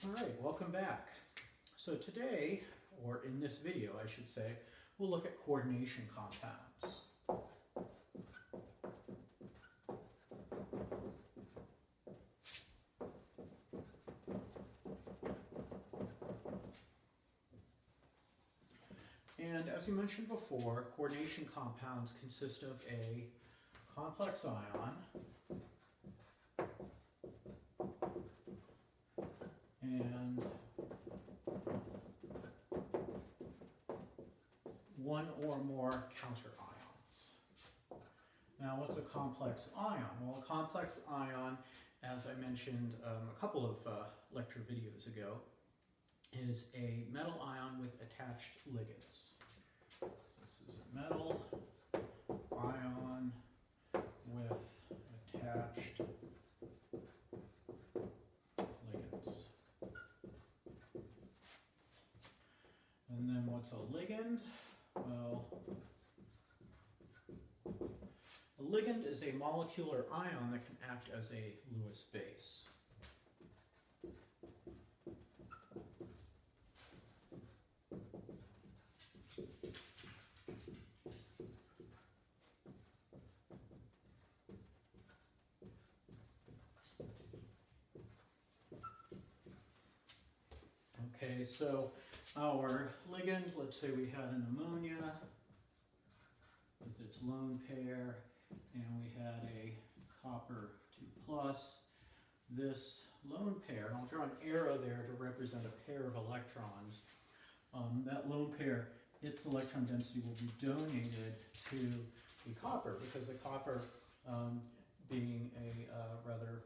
All right, welcome back. So today, or in this video I should say, we'll look at coordination compounds. And as we mentioned before, coordination compounds consist of a complex ion and one or more counter ions. Now, what's a complex ion? Well, a complex ion, as I mentioned a couple of lecture videos ago, is a metal ion with attached ligands. So this is a metal ion with attached ligands. And then what's a ligand? Well, a ligand is a molecular ion that can act as a Lewis base. Okay, so our ligand, let's say we had an ammonia with its lone pair, and we had a copper 2+. This lone pair, and I'll draw an arrow there to represent a pair of electrons. That lone pair, its electron density will be donated to the copper, because the copper, being a rather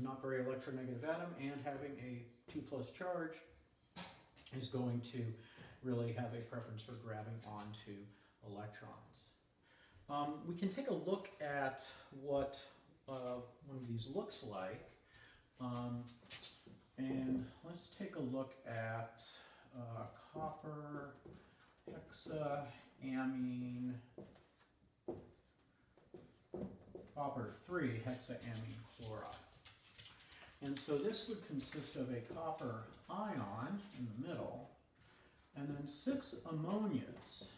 not very electronegative atom and having a 2+ charge, is going to really have a preference for grabbing onto electrons. We can take a look at what one of these looks like. And let's take a look at copper hexaamine, copper 3 hexaamine chloride. And so this would consist of a copper ion in the middle, and then 6 ammonias.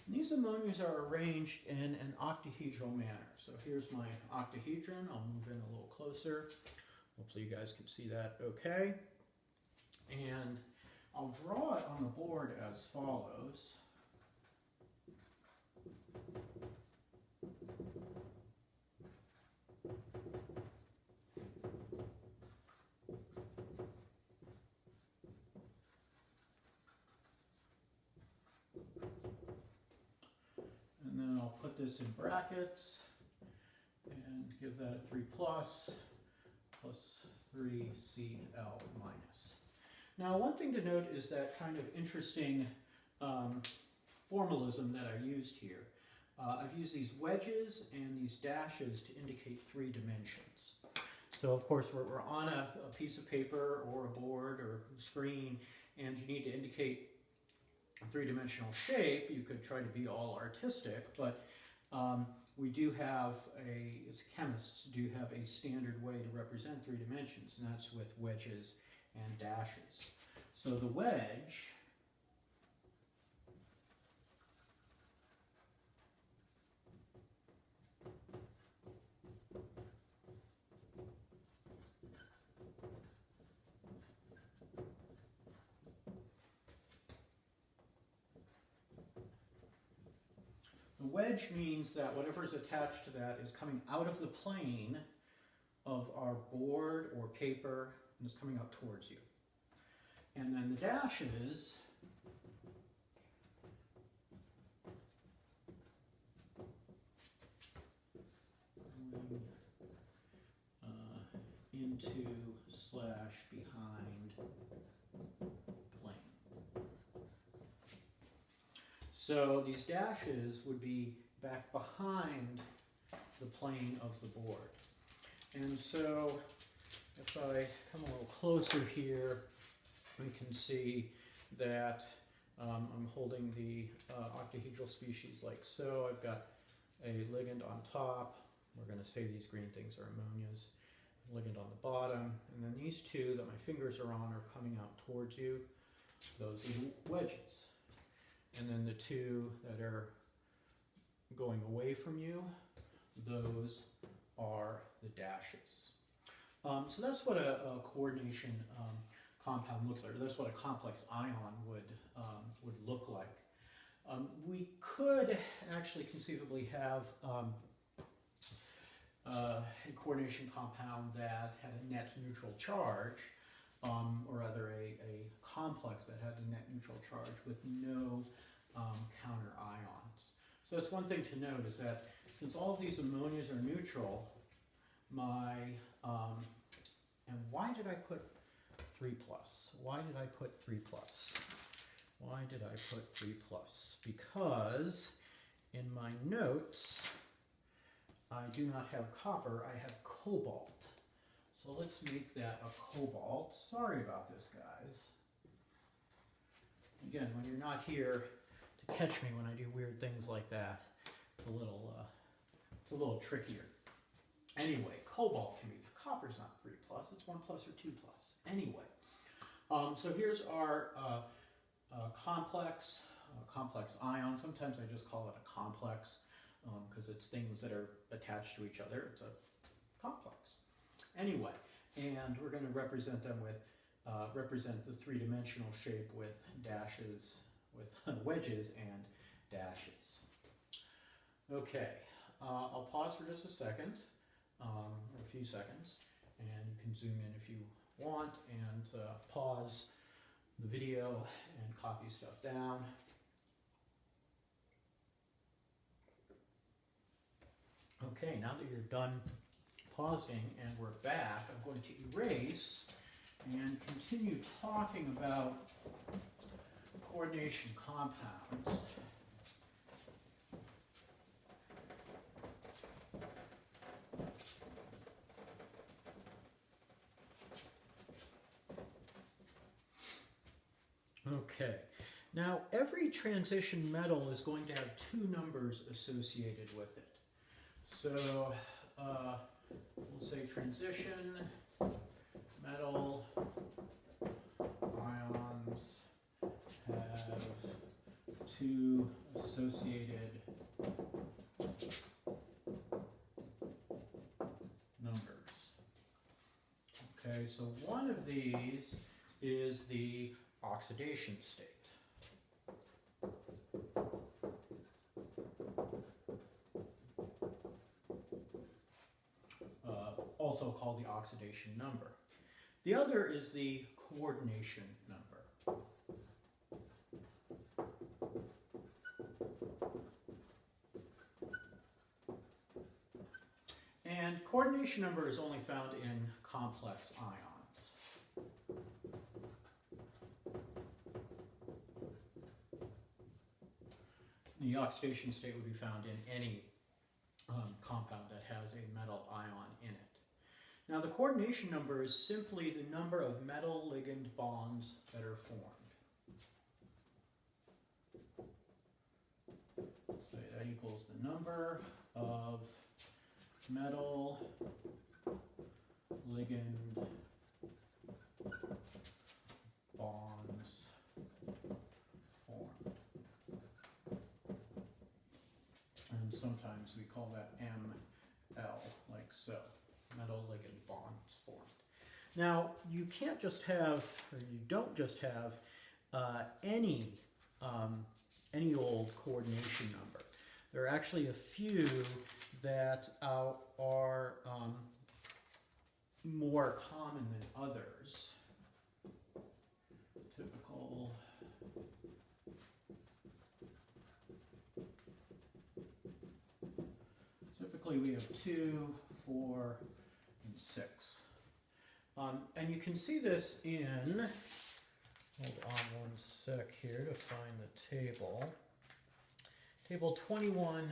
And these ammonias are arranged in an octahedral manner. So here's my octahedron. I'll move in a little closer. Hopefully you guys can see that okay. And I'll draw it on the board as follows. And then I'll put this in brackets and give that a 3+ plus 3Cl minus. Now, one thing to note is that kind of interesting formalism that I used here. I've used these wedges and these dashes to indicate 3 dimensions. So, of course, we're on a piece of paper or a board or screen, and you need to indicate a 3-dimensional shape. You could try to be all artistic, but we do have as chemists, do have a standard way to represent 3 dimensions, and that's with wedges and dashes. So the wedge means that whatever is attached to that is coming out of the plane of our board or paper and is coming out towards you. And then the dashes into / behind plane. So these dashes would be back behind the plane of the board. And so if I come a little closer here, we can see that I'm holding the octahedral species like so. I've got a ligand on top. We're going to say these green things are ammonias. ligand on the bottom, and then these two that my fingers are on are coming out towards you. Those are the wedges. And then the two that are going away from you, those are the dashes. So that's what a coordination compound looks like. That's what a complex ion would look like. We could actually conceivably have a coordination compound that had a net neutral charge, or rather a complex that had a net neutral charge with no counter ions. So that's one thing to note, is that since all of these ammonias are neutral, and why did I put 3+? Why did I put 3+? Why did I put 3+? Because in my notes, I do not have copper, I have cobalt. So let's make that a cobalt. Sorry about this, guys. Again, when you're not here to catch me when I do weird things like that, it's a little trickier. Anyway, cobalt can be, copper's not 3+, it's 1+ or 2+. Anyway, so here's our complex ion. Sometimes I just call it a complex because it's things that are attached to each other. It's a complex. Anyway, and we're going to represent them with, represent the three-dimensional shape with dashes, with wedges and dashes. Okay, I'll pause for just a second, or a few seconds, and you can zoom in if you want, and pause the video and copy stuff down. Okay, now that you're done pausing and we're back, I'm going to erase and continue talking about coordination compounds. Okay, now every transition metal is going to have two numbers associated with it. So we'll say transition metal ions have two associated numbers. Okay, so one of these is the oxidation state. Also called the oxidation number. The other is the coordination number. And coordination number is only found in complex ions. The oxidation state would be found in any compound that has a metal ion in it. Now the coordination number is simply the number of metal ligand bonds that are formed. So that equals the number of metal ligand bonds formed. And sometimes we call that ML, like so. Metal ligand bonds formed. Now, you can't just have, or you don't just have any old coordination number. There are actually a few that are more common than others. Typically we have 2, 4, and 6. And you can see this in, hold on one sec here to find the table. Table 21.12.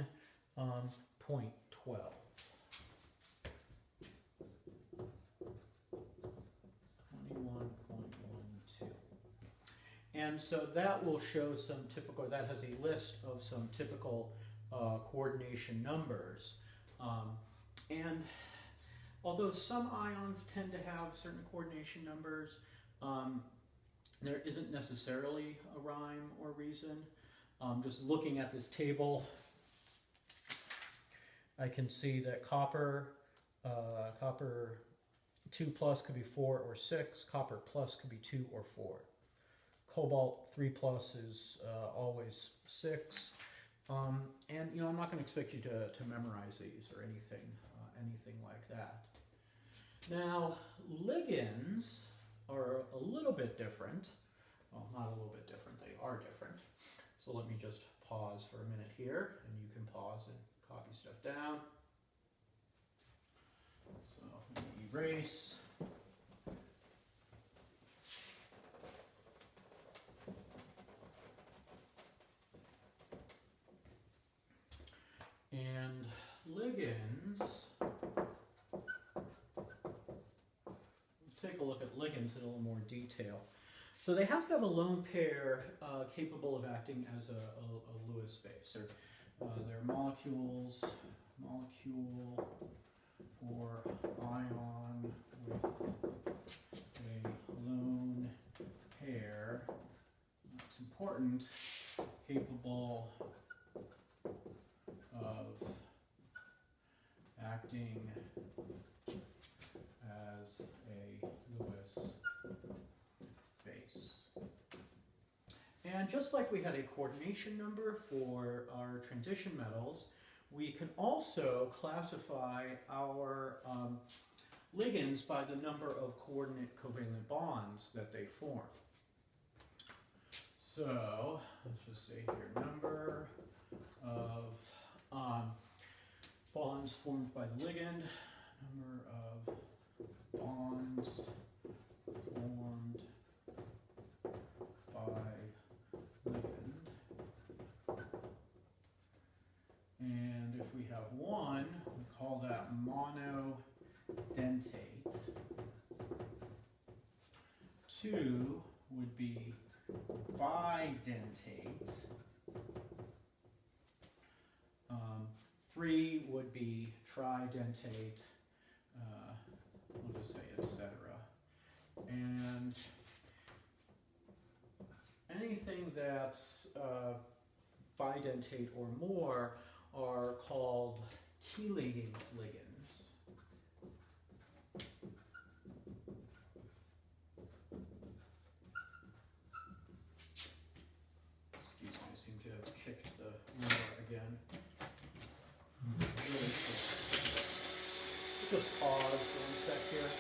And so that will show some typical, that has a list of some typical coordination numbers. And although some ions tend to have certain coordination numbers, there isn't necessarily a rhyme or reason. Just looking at this table, I can see that copper 2 plus could be 4 or 6, copper plus could be 2 or 4. Cobalt 3 plus is always 6. And I'm not going to expect you to memorize these or anything like that. Now, ligands are a little bit different. Well, not a little bit different, they are different. So let me just pause for a minute here, and you can pause and copy stuff down. So let me erase. And ligands, let's take a look at ligands in a little more detail. So they have to have a lone pair capable of acting as a Lewis space. They're molecule or ion with a lone pair. It's important, capable of acting as a Lewis base. And just like we had a coordination number for our transition metals, we can also classify our ligands by the number of coordinate covalent bonds that they form. So let's just say here, number of bonds formed by the ligand, number of bonds formed by ligand. And if we have one, we call that monodentate. 2 would be bidentate. 3 would be tridentate, we'll just say etc. And anything that's bidentate or more are called chelating ligands. Excuse me, I seem to have kicked the ruler again. Just pause for 1 sec here.